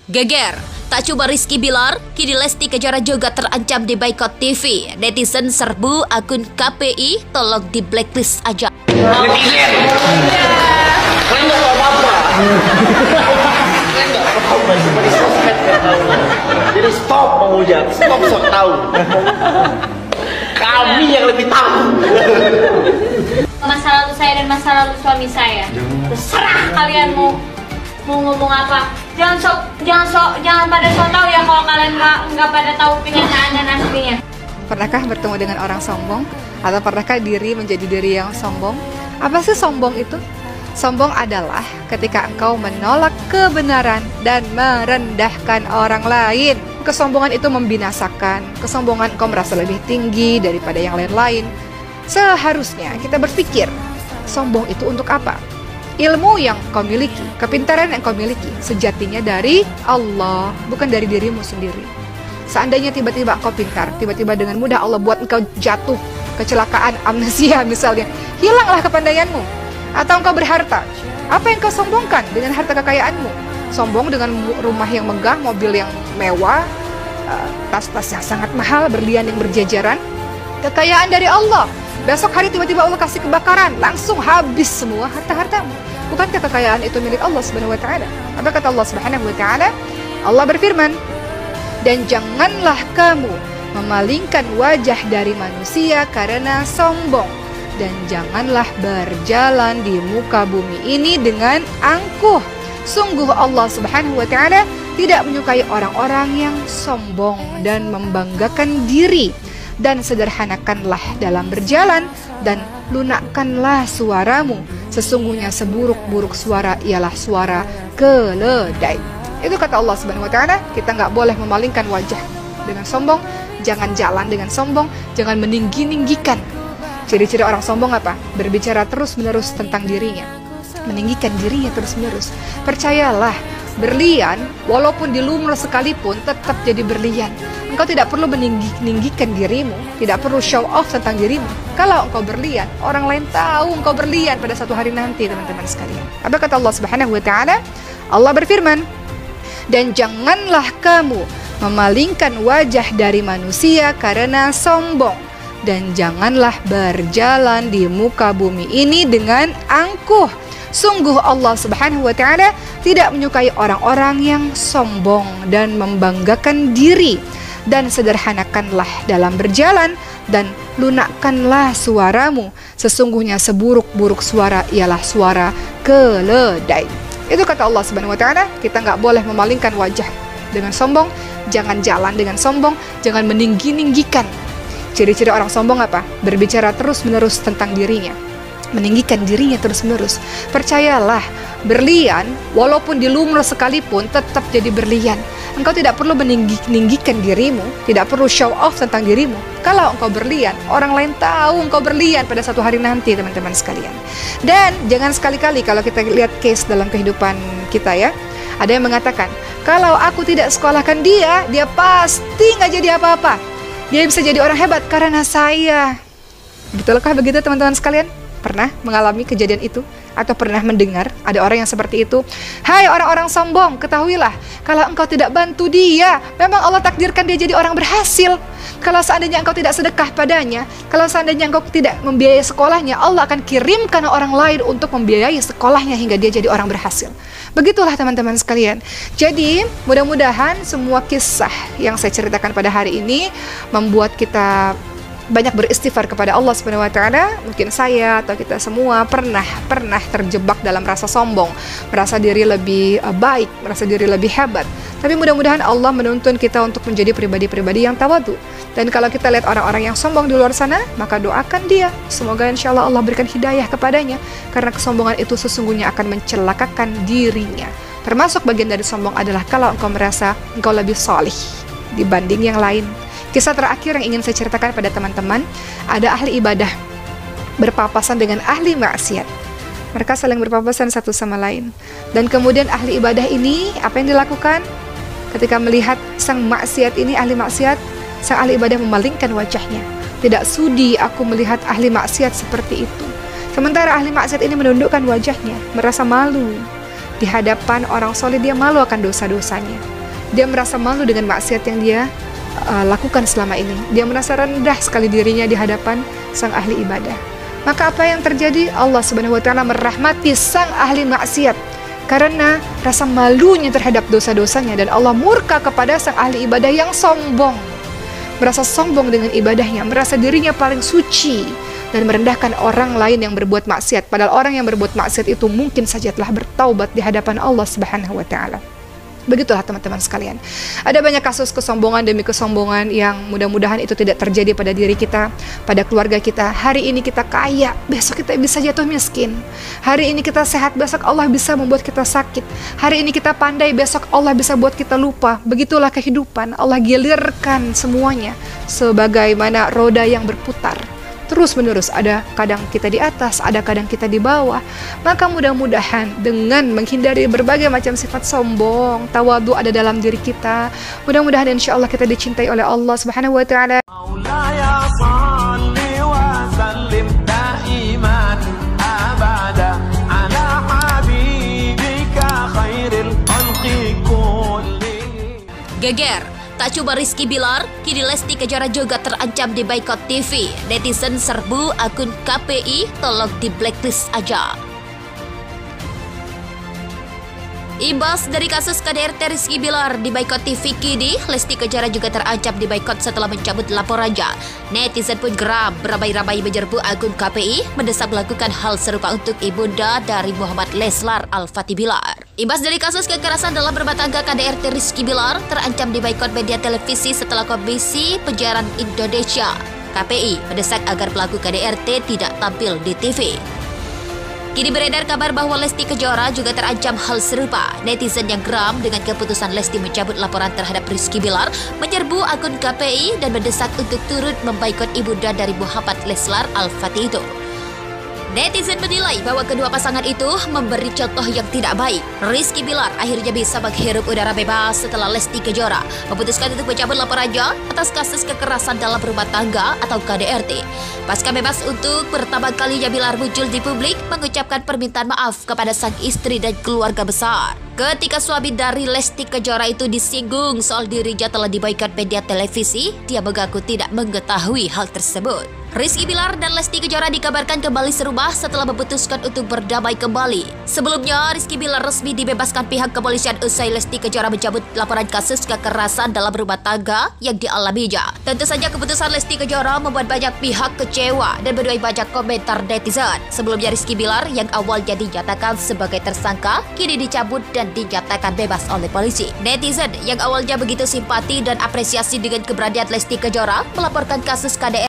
Geger, tak cuma Rizky Bilar, kini Lesti Kejora juga terancam di boykot TV. Netizen serbu akun KPI, tolong di blacklist aja. Netizen, kalian nggak tahu apa-apa. Kalian nggak tahu apa-apa, cuma di sosmed nggak tahu. Jadi stop mengujat, stop sok tahu. Kami yang lebih tahu. Masa lalu saya dan masa lalu suami saya. Terserah kalian mau ngomong apa. Jangan pada sok tahu ya kalau kalian nggak pada tahu kenyataan dan aslinya. Pernahkah bertemu dengan orang sombong? Atau pernahkah diri menjadi diri yang sombong? Apa sih sombong itu? Sombong adalah ketika engkau menolak kebenaran dan merendahkan orang lain. Kesombongan itu membinasakan. Kesombongan engkau merasa lebih tinggi daripada yang lain-lain. Seharusnya kita berpikir, sombong itu untuk apa? Ilmu yang kau miliki, kepintaran yang kau miliki, sejatinya dari Allah, bukan dari dirimu sendiri. Seandainya tiba-tiba engkau pintar, tiba-tiba dengan mudah Allah buat engkau jatuh, kecelakaan, amnesia misalnya, hilanglah kepandaianmu. Atau engkau berharta, apa yang kau sombongkan dengan harta kekayaanmu? Sombong dengan rumah yang megah, mobil yang mewah, tas-tas yang sangat mahal, berlian yang berjajaran. Kekayaan dari Allah. Besok hari tiba-tiba Allah kasih kebakaran, langsung habis semua harta-hartamu. Bukankah kekayaan itu milik Allah Subhanahu wa taala? Apa kata Allah Subhanahu wa taala? Allah berfirman, "Dan janganlah kamu memalingkan wajah dari manusia karena sombong, dan janganlah berjalan di muka bumi ini dengan angkuh. Sungguh Allah Subhanahu wa taala tidak menyukai orang-orang yang sombong dan membanggakan diri. Dan sederhanakanlah dalam berjalan, dan lunakkanlah suaramu. Sesungguhnya seburuk-buruk suara ialah suara keledai." Itu kata Allah Subhanahu wa taala. Kita nggak boleh memalingkan wajah dengan sombong, jangan jalan dengan sombong, jangan meninggi-ninggikan. Ciri-ciri orang sombong apa? Berbicara terus-menerus tentang dirinya, meninggikan dirinya terus-menerus. Percayalah, berlian walaupun dilumur sekalipun tetap jadi berlian. Engkau tidak perlu meninggikan dirimu, tidak perlu show off tentang dirimu. Kalau engkau berlian, orang lain tahu engkau berlian pada satu hari nanti, teman-teman sekalian. Apa kata Allah Subhanahu wa taala? Allah berfirman, "Dan janganlah kamu memalingkan wajah dari manusia karena sombong, dan janganlah berjalan di muka bumi ini dengan angkuh. Sungguh Allah Subhanahu wa taala tidak menyukai orang-orang yang sombong dan membanggakan diri. Dan sederhanakanlah dalam berjalan, dan lunakkanlah suaramu. Sesungguhnya seburuk-buruk suara ialah suara keledai." Itu kata Allah Subhanahu wa taala. Kita nggak boleh memalingkan wajah dengan sombong, jangan jalan dengan sombong, jangan meninggi-ninggikan. Ciri-ciri orang sombong apa? Berbicara terus-menerus tentang dirinya, meninggikan dirinya terus-menerus. Percayalah, berlian walaupun dilumur sekalipun tetap jadi berlian. Engkau tidak perlu meninggikan dirimu, tidak perlu show off tentang dirimu. Kalau engkau berlian, orang lain tahu engkau berlian pada satu hari nanti, teman-teman sekalian. Dan jangan sekali-kali kalau kita lihat case dalam kehidupan kita ya, ada yang mengatakan, kalau aku tidak sekolahkan dia pasti nggak jadi apa-apa. Dia bisa jadi orang hebat karena saya. Betulkah begitu, teman-teman sekalian? Pernah mengalami kejadian itu? Atau pernah mendengar ada orang yang seperti itu? Hai orang-orang sombong, ketahuilah, kalau engkau tidak bantu dia, memang Allah takdirkan dia jadi orang berhasil. Kalau seandainya engkau tidak sedekah padanya, kalau seandainya engkau tidak membiayai sekolahnya, Allah akan kirimkan orang lain untuk membiayai sekolahnya hingga dia jadi orang berhasil. Begitulah teman-teman sekalian. Jadi mudah-mudahan semua kisah yang saya ceritakan pada hari ini membuat kita banyak beristighfar kepada Allah Subhanahu wa taala. Mungkin saya atau kita semua pernah terjebak dalam rasa sombong, merasa diri lebih baik, merasa diri lebih hebat. Tapi mudah-mudahan Allah menuntun kita untuk menjadi pribadi-pribadi yang tawadhu. Dan kalau kita lihat orang-orang yang sombong di luar sana, maka doakan dia. Semoga insya Allah Allah berikan hidayah kepadanya, karena kesombongan itu sesungguhnya akan mencelakakan dirinya. Termasuk bagian dari sombong adalah kalau engkau merasa engkau lebih salih dibanding yang lain. Kisah terakhir yang ingin saya ceritakan pada teman-teman, ada ahli ibadah berpapasan dengan ahli maksiat. Mereka saling berpapasan satu sama lain. Dan kemudian ahli ibadah ini, apa yang dilakukan? Ketika melihat sang maksiat ini, ahli maksiat, sang ahli ibadah memalingkan wajahnya. Tidak sudi aku melihat ahli maksiat seperti itu. Sementara ahli maksiat ini menundukkan wajahnya, merasa malu. Di hadapan orang soleh dia malu akan dosa-dosanya. Dia merasa malu dengan maksiat yang dia lakukan selama ini. Dia merasa rendah sekali dirinya di hadapan sang ahli ibadah. Maka apa yang terjadi? Allah Subhanahu wa taala merahmati sang ahli maksiat karena rasa malunya terhadap dosa-dosanya, dan Allah murka kepada sang ahli ibadah yang sombong. Merasa sombong dengan ibadahnya, merasa dirinya paling suci, dan merendahkan orang lain yang berbuat maksiat. Padahal orang yang berbuat maksiat itu mungkin saja telah bertaubat di hadapan Allah Subhanahu wa taala. Begitulah teman-teman sekalian. Ada banyak kasus kesombongan demi kesombongan yang mudah-mudahan itu tidak terjadi pada diri kita, pada keluarga kita. Hari ini kita kaya, besok kita bisa jatuh miskin. Hari ini kita sehat, besok Allah bisa membuat kita sakit. Hari ini kita pandai, besok Allah bisa buat kita lupa. Begitulah kehidupan. Allah gilirkan semuanya sebagaimana roda yang berputar. Terus menerus, ada kadang kita di atas, ada kadang kita di bawah. Maka mudah-mudahan dengan menghindari berbagai macam sifat sombong, tawadhu ada dalam diri kita, mudah-mudahan insya Allah kita dicintai oleh Allah Subhanahu wa taala. Geger, tak coba Rizky Bilar, kini Lesti Kejora juga terancam di boykot TV. Netizen serbu akun KPI, tolong di blacklist aja. Imbas dari kasus KDRT Rizky Bilar di boykot TV, kini Lesti Kejora juga terancam di boykot setelah mencabut laporannya. Netizen pun geram beramai-ramai menyerbu akun KPI, mendesak melakukan hal serupa untuk ibunda dari Muhammad Leslar Al-Fatih Bilar. Imbas dari kasus kekerasan dalam rumah tangga KDRT Rizky Bilar terancam di boykot media televisi setelah Komisi Penyiaran Indonesia KPI mendesak agar pelaku KDRT tidak tampil di TV. Kini beredar kabar bahwa Lesti Kejora juga terancam hal serupa. Netizen yang geram dengan keputusan Lesti mencabut laporan terhadap Rizky Bilar menyerbu akun KPI dan mendesak untuk turut memboikot ibunda dari Muhammad Leslar Al-Fatih itu. Netizen menilai bahwa kedua pasangan itu memberi contoh yang tidak baik. Rizky Bilar akhirnya bisa menghirup udara bebas setelah Lesti Kejora memutuskan untuk mencabut laporannya atas kasus kekerasan dalam rumah tangga atau KDRT. Pasca bebas untuk pertama kalinya, Bilar muncul di publik mengucapkan permintaan maaf kepada sang istri dan keluarga besar. Ketika suami dari Lesti Kejora itu disinggung soal dirinya telah diboikot media televisi, dia mengaku tidak mengetahui hal tersebut. Rizky Bilar dan Lesti Kejora dikabarkan kembali serumah setelah memutuskan untuk berdamai kembali. Sebelumnya, Rizky Bilar resmi dibebaskan pihak kepolisian usai Lesti Kejora mencabut laporan kasus kekerasan dalam rumah tangga yang dialaminya. Tentu saja keputusan Lesti Kejora membuat banyak pihak kecewa dan menuai banyak komentar netizen. Sebelumnya, Rizky Bilar yang awalnya dinyatakan sebagai tersangka kini dicabut dan dinyatakan bebas oleh polisi. Netizen yang awalnya begitu simpati dan apresiasi dengan keberanian Lesti Kejora melaporkan kasus KDRT